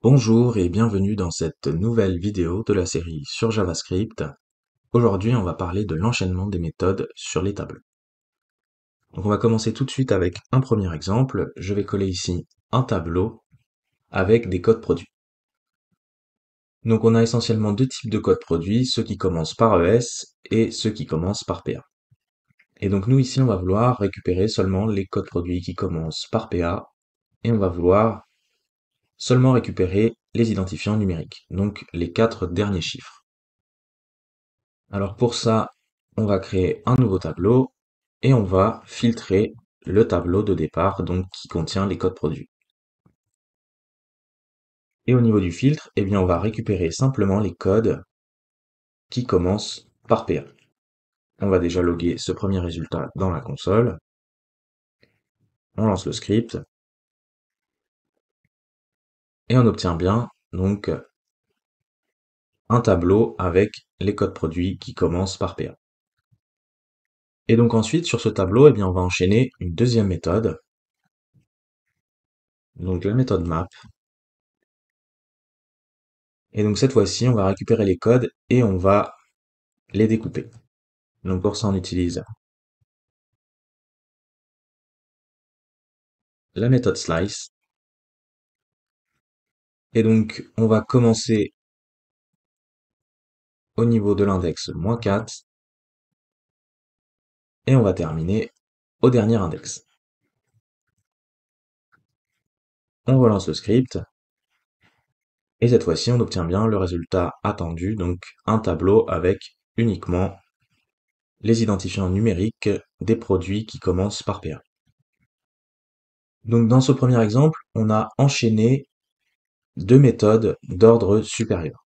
Bonjour et bienvenue dans cette nouvelle vidéo de la série sur JavaScript. Aujourd'hui, on va parler de l'enchaînement des méthodes sur les tableaux. Donc on va commencer tout de suite avec un premier exemple. Je vais coller ici un tableau avec des codes produits. Donc on a essentiellement deux types de codes produits, ceux qui commencent par ES et ceux qui commencent par PA. Et donc nous ici, on va vouloir récupérer seulement les codes produits qui commencent par PA et on va vouloir seulement récupérer les identifiants numériques, donc les 4 derniers chiffres. Alors pour ça, on va créer un nouveau tableau et on va filtrer le tableau de départ, donc qui contient les codes produits. Et au niveau du filtre, eh bien on va récupérer simplement les codes qui commencent par PA. On va déjà loguer ce premier résultat dans la console. On lance le script et on obtient bien donc un tableau avec les codes produits qui commencent par PA. Et donc ensuite, sur ce tableau, eh bien, on va enchaîner une deuxième méthode, donc la méthode map. Et donc cette fois-ci, on va récupérer les codes et on va les découper. Donc pour ça, on utilise la méthode slice. Et donc, on va commencer au niveau de l'index -4 et on va terminer au dernier index. On relance le script et cette fois-ci, on obtient bien le résultat attendu, donc un tableau avec uniquement les identifiants numériques des produits qui commencent par PA. Donc dans ce premier exemple, on a enchaîné deux méthodes d'ordre supérieur.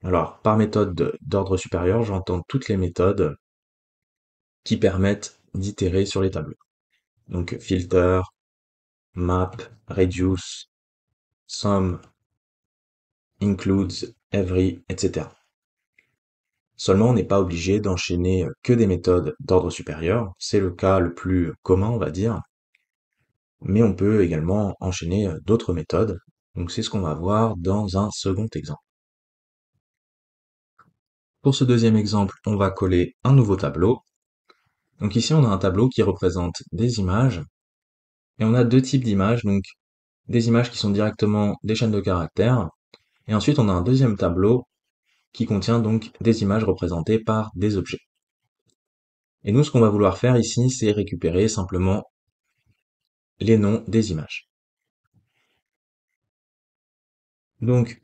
Alors, par méthode d'ordre supérieur, j'entends toutes les méthodes qui permettent d'itérer sur les tableaux. Donc filter, map, reduce, sum, includes, every, etc. Seulement, on n'est pas obligé d'enchaîner que des méthodes d'ordre supérieur. C'est le cas le plus commun, on va dire. Mais on peut également enchaîner d'autres méthodes. Donc c'est ce qu'on va voir dans un second exemple. Pour ce deuxième exemple, on va coller un nouveau tableau. Donc ici, on a un tableau qui représente des images. Et on a deux types d'images, donc des images qui sont directement des chaînes de caractères. Et ensuite, on a un deuxième tableau qui contient donc des images représentées par des objets. Et nous, ce qu'on va vouloir faire ici, c'est récupérer simplement les noms des images. Donc,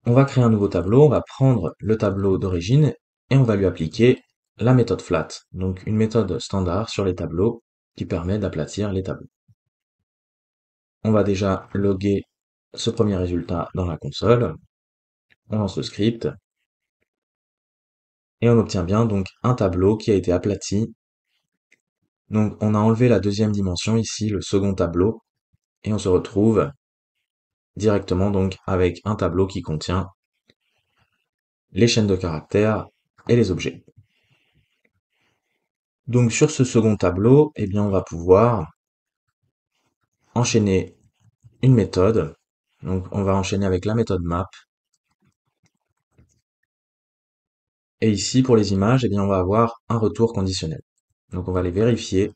on va créer un nouveau tableau, on va prendre le tableau d'origine et on va lui appliquer la méthode flat, donc une méthode standard sur les tableaux qui permet d'aplatir les tableaux. On va déjà loguer ce premier résultat dans la console, on lance le script et on obtient bien donc un tableau qui a été aplati. Donc on a enlevé la deuxième dimension ici, le second tableau, et on se retrouve directement donc avec un tableau qui contient les chaînes de caractères et les objets. Donc sur ce second tableau, eh bien on va pouvoir enchaîner une méthode. Donc on va enchaîner avec la méthode map. Et ici pour les images, eh bien on va avoir un retour conditionnel. Donc on va aller vérifier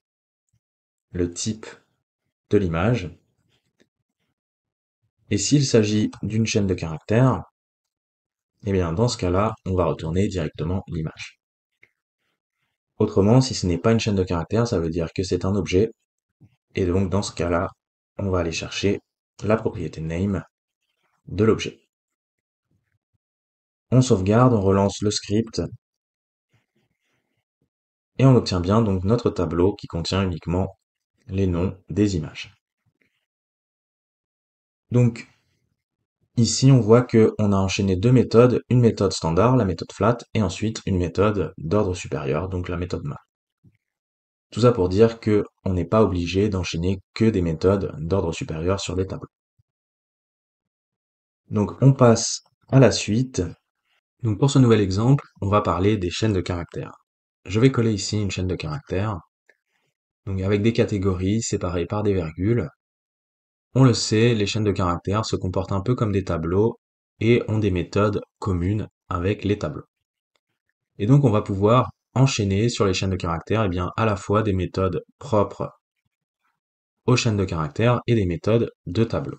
le type de l'image. Et s'il s'agit d'une chaîne de caractères, eh bien dans ce cas-là, on va retourner directement l'image. Autrement, si ce n'est pas une chaîne de caractères, ça veut dire que c'est un objet. Et donc dans ce cas-là, on va aller chercher la propriété name de l'objet. On sauvegarde, on relance le script et on obtient bien donc notre tableau qui contient uniquement les noms des images. Donc ici on voit qu'on a enchaîné deux méthodes, une méthode standard, la méthode flat, et ensuite une méthode d'ordre supérieur, donc la méthode map. Tout ça pour dire que on n'est pas obligé d'enchaîner que des méthodes d'ordre supérieur sur des tableaux. Donc on passe à la suite. Donc pour ce nouvel exemple, on va parler des chaînes de caractères. Je vais coller ici une chaîne de caractères, donc avec des catégories séparées par des virgules. On le sait, les chaînes de caractères se comportent un peu comme des tableaux et ont des méthodes communes avec les tableaux. Et donc on va pouvoir enchaîner sur les chaînes de caractères à la fois des méthodes propres aux chaînes de caractères et des méthodes de tableaux.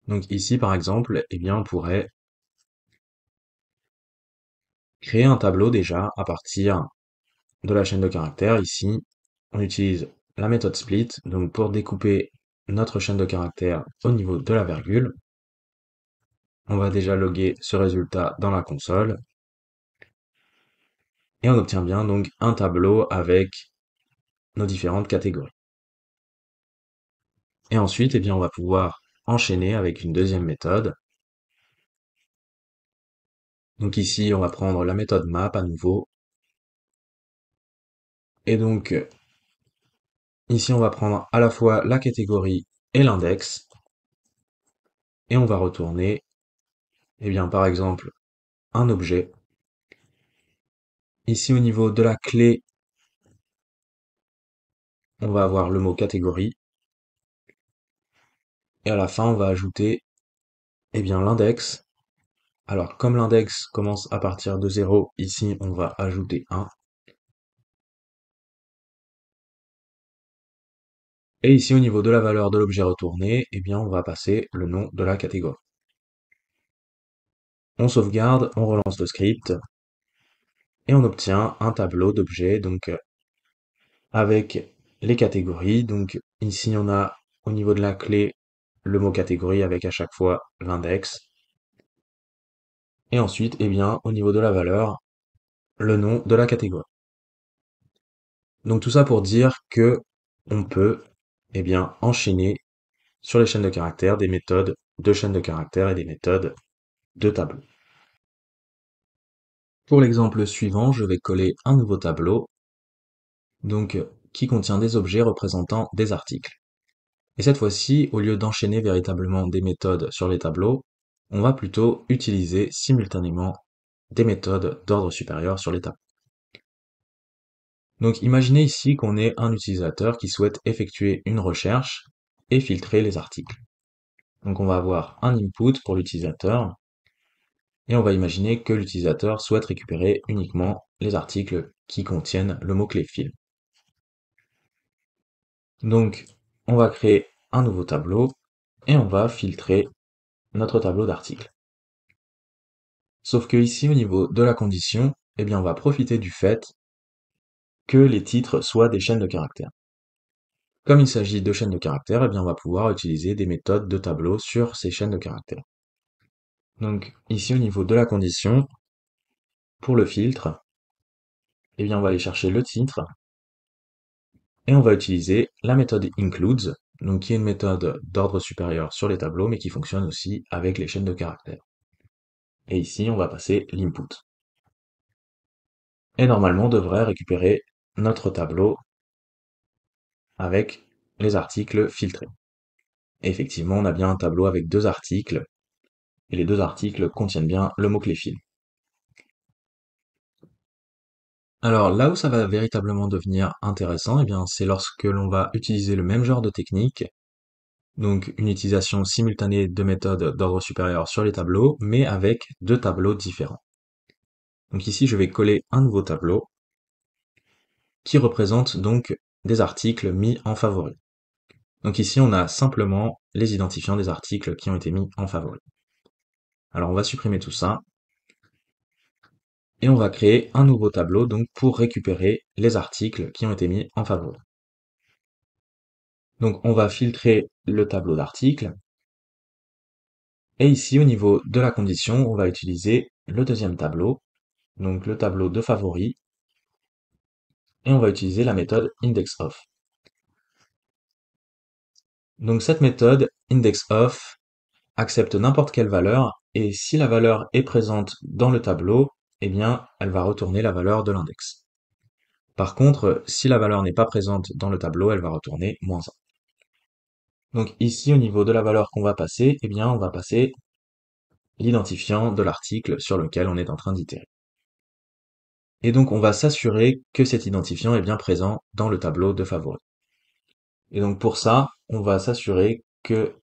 Donc ici par exemple, on pourrait créer un tableau déjà à partir de la chaîne de caractères. Ici, on utilise la méthode split, donc pour découper notre chaîne de caractères au niveau de la virgule. On va déjà loguer ce résultat dans la console. Et on obtient bien donc un tableau avec nos différentes catégories. Et ensuite, on va pouvoir enchaîner avec une deuxième méthode. Donc ici, on va prendre la méthode map à nouveau. Et donc, ici, on va prendre à la fois la catégorie et l'index. Et on va retourner, par exemple, un objet. Ici, au niveau de la clé, on va avoir le mot catégorie. Et à la fin, on va ajouter, l'index. Alors, comme l'index commence à partir de 0, ici, on va ajouter 1. Et ici, au niveau de la valeur de l'objet retourné, on va passer le nom de la catégorie. On sauvegarde, on relance le script, et on obtient un tableau d'objets, avec les catégories. Donc, ici, on a, au niveau de la clé, le mot catégorie avec à chaque fois l'index. Et ensuite, au niveau de la valeur, le nom de la catégorie. Donc, tout ça pour dire que on peut, enchaîner sur les chaînes de caractères des méthodes de chaînes de caractères et des méthodes de tableau. Pour l'exemple suivant, je vais coller un nouveau tableau, qui contient des objets représentant des articles. Et cette fois-ci, au lieu d'enchaîner véritablement des méthodes sur les tableaux, on va plutôt utiliser simultanément des méthodes d'ordre supérieur sur les tableaux. Donc imaginez ici qu'on est un utilisateur qui souhaite effectuer une recherche et filtrer les articles. Donc on va avoir un input pour l'utilisateur, et on va imaginer que l'utilisateur souhaite récupérer uniquement les articles qui contiennent le mot-clé film. Donc, on va créer un nouveau tableau et on va filtrer notre tableau d'articles. Sauf que ici, au niveau de la condition, on va profiter du fait que les titres soient des chaînes de caractères. Comme il s'agit de chaînes de caractères, on va pouvoir utiliser des méthodes de tableau sur ces chaînes de caractères. Donc, ici, au niveau de la condition, pour le filtre, on va aller chercher le titre, et on va utiliser la méthode includes, donc qui est une méthode d'ordre supérieur sur les tableaux, mais qui fonctionne aussi avec les chaînes de caractères. Et ici, on va passer l'input. Et normalement, on devrait récupérer notre tableau avec les articles filtrés. Et effectivement, on a bien un tableau avec deux articles, et les deux articles contiennent bien le mot-clé film. Alors là où ça va véritablement devenir intéressant, c'est lorsque l'on va utiliser le même genre de technique, donc une utilisation simultanée de méthodes d'ordre supérieur sur les tableaux, mais avec deux tableaux différents. Donc ici, je vais coller un nouveau tableau qui représente donc des articles mis en favori. Donc ici, on a simplement les identifiants des articles qui ont été mis en favori. Alors on va supprimer tout ça et on va créer un nouveau tableau donc pour récupérer les articles qui ont été mis en favori. Donc on va filtrer le tableau d'articles. Et ici, au niveau de la condition, on va utiliser le deuxième tableau, donc le tableau de favoris, et on va utiliser la méthode indexOf. Donc cette méthode indexOf accepte n'importe quelle valeur, et si la valeur est présente dans le tableau, elle va retourner la valeur de l'index. Par contre, si la valeur n'est pas présente dans le tableau, elle va retourner -1. Donc ici, au niveau de la valeur qu'on va passer, on va passer l'identifiant de l'article sur lequel on est en train d'itérer. Et donc on va s'assurer que cet identifiant est bien présent dans le tableau de favoris. Et donc pour ça, on va s'assurer que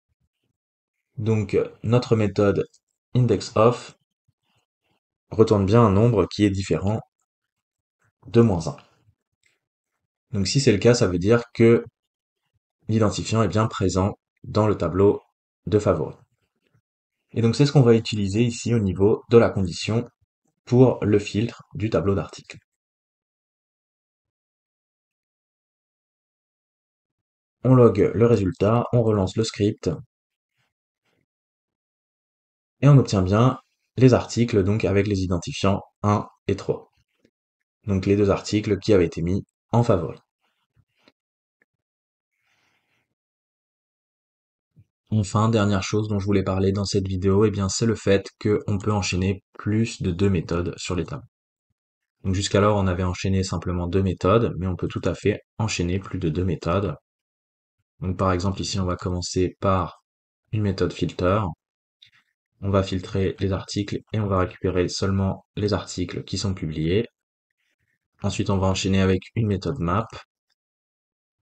notre méthode indexOf retourne bien un nombre qui est différent de -1. Donc si c'est le cas, ça veut dire que l'identifiant est bien présent dans le tableau de favoris. Et donc c'est ce qu'on va utiliser ici au niveau de la condition pour le filtre du tableau d'articles. On log le résultat, on relance le script et on obtient bien les articles donc avec les identifiants 1 et 3. Donc les deux articles qui avaient été mis en favori. Enfin, dernière chose dont je voulais parler dans cette vidéo, eh bien, c'est le fait qu'on peut enchaîner plus de 2 méthodes sur les tables. Donc jusqu'alors, on avait enchaîné simplement 2 méthodes, mais on peut tout à fait enchaîner plus de 2 méthodes. Donc par exemple, ici, on va commencer par une méthode filter. On va filtrer les articles et on va récupérer seulement les articles qui sont publiés. Ensuite, on va enchaîner avec une méthode map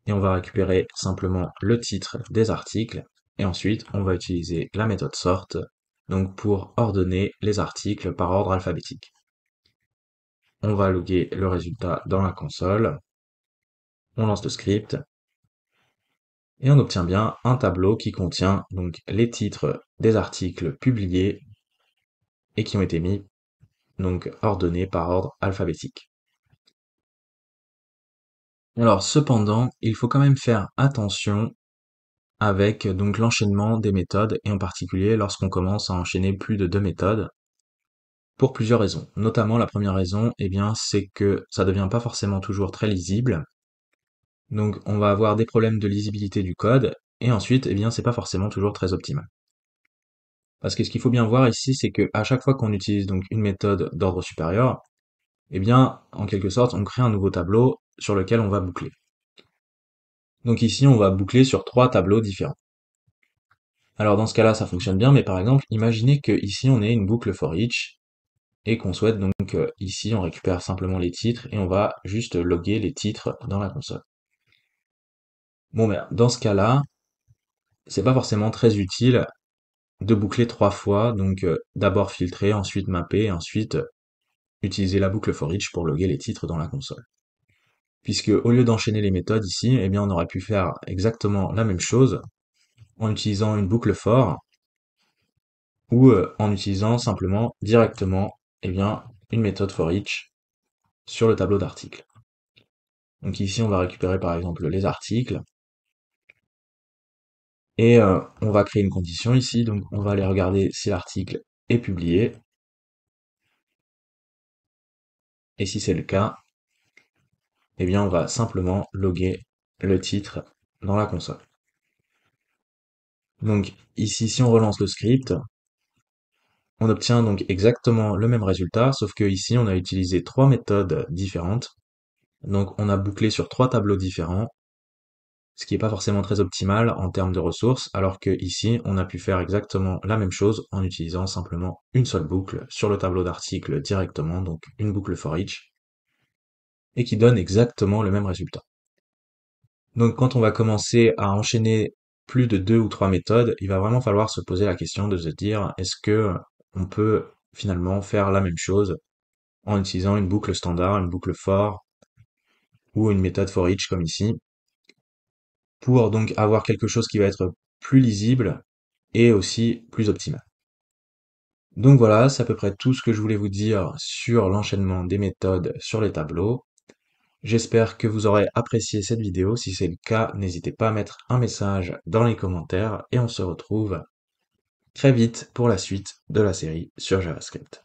et on va récupérer simplement le titre des articles. Et ensuite, on va utiliser la méthode sort donc pour ordonner les articles par ordre alphabétique. On va loguer le résultat dans la console. On lance le script et on obtient bien un tableau qui contient donc les titres des articles publiés et qui ont été mis donc ordonnés par ordre alphabétique. Alors cependant, il faut quand même faire attention avec donc l'enchaînement des méthodes et en particulier lorsqu'on commence à enchaîner plus de 2 méthodes pour plusieurs raisons. Notamment la première raison, eh bien, c'est que ça devient pas forcément toujours très lisible. Donc on va avoir des problèmes de lisibilité du code et ensuite, eh bien, c'est pas forcément toujours très optimal. Parce que ce qu'il faut bien voir ici, c'est que à chaque fois qu'on utilise donc une méthode d'ordre supérieur, eh bien, en quelque sorte, on crée un nouveau tableau sur lequel on va boucler. Donc ici, on va boucler sur 3 tableaux différents. Alors dans ce cas-là, ça fonctionne bien, mais par exemple, imaginez que ici on ait une boucle for each et qu'on souhaite donc ici on récupère simplement les titres et on va juste loguer les titres dans la console. Bon ben dans ce cas-là, c'est pas forcément très utile de boucler 3 fois, donc d'abord filtrer, ensuite mapper, et ensuite utiliser la boucle for each pour loguer les titres dans la console. Puisque au lieu d'enchaîner les méthodes ici, eh bien on aurait pu faire exactement la même chose en utilisant une boucle for ou en utilisant simplement directement eh bien, une méthode for each sur le tableau d'articles. Donc ici, on va récupérer par exemple les articles et on va créer une condition ici. Donc on va aller regarder si l'article est publié et si c'est le cas, eh bien on va simplement loguer le titre dans la console. Donc ici, si on relance le script, on obtient donc exactement le même résultat, sauf que ici on a utilisé 3 méthodes différentes. Donc on a bouclé sur 3 tableaux différents, ce qui n'est pas forcément très optimal en termes de ressources, alors que ici on a pu faire exactement la même chose en utilisant simplement une seule boucle sur le tableau d'articles directement, donc une boucle for each, et qui donne exactement le même résultat. Donc quand on va commencer à enchaîner plus de 2 ou 3 méthodes, il va vraiment falloir se poser la question de se dire est-ce que on peut finalement faire la même chose en utilisant une boucle standard, une boucle for ou une méthode for each comme ici, pour donc avoir quelque chose qui va être plus lisible et aussi plus optimal. Donc voilà, c'est à peu près tout ce que je voulais vous dire sur l'enchaînement des méthodes sur les tableaux. J'espère que vous aurez apprécié cette vidéo. Si c'est le cas, n'hésitez pas à mettre un message dans les commentaires et on se retrouve très vite pour la suite de la série sur JavaScript.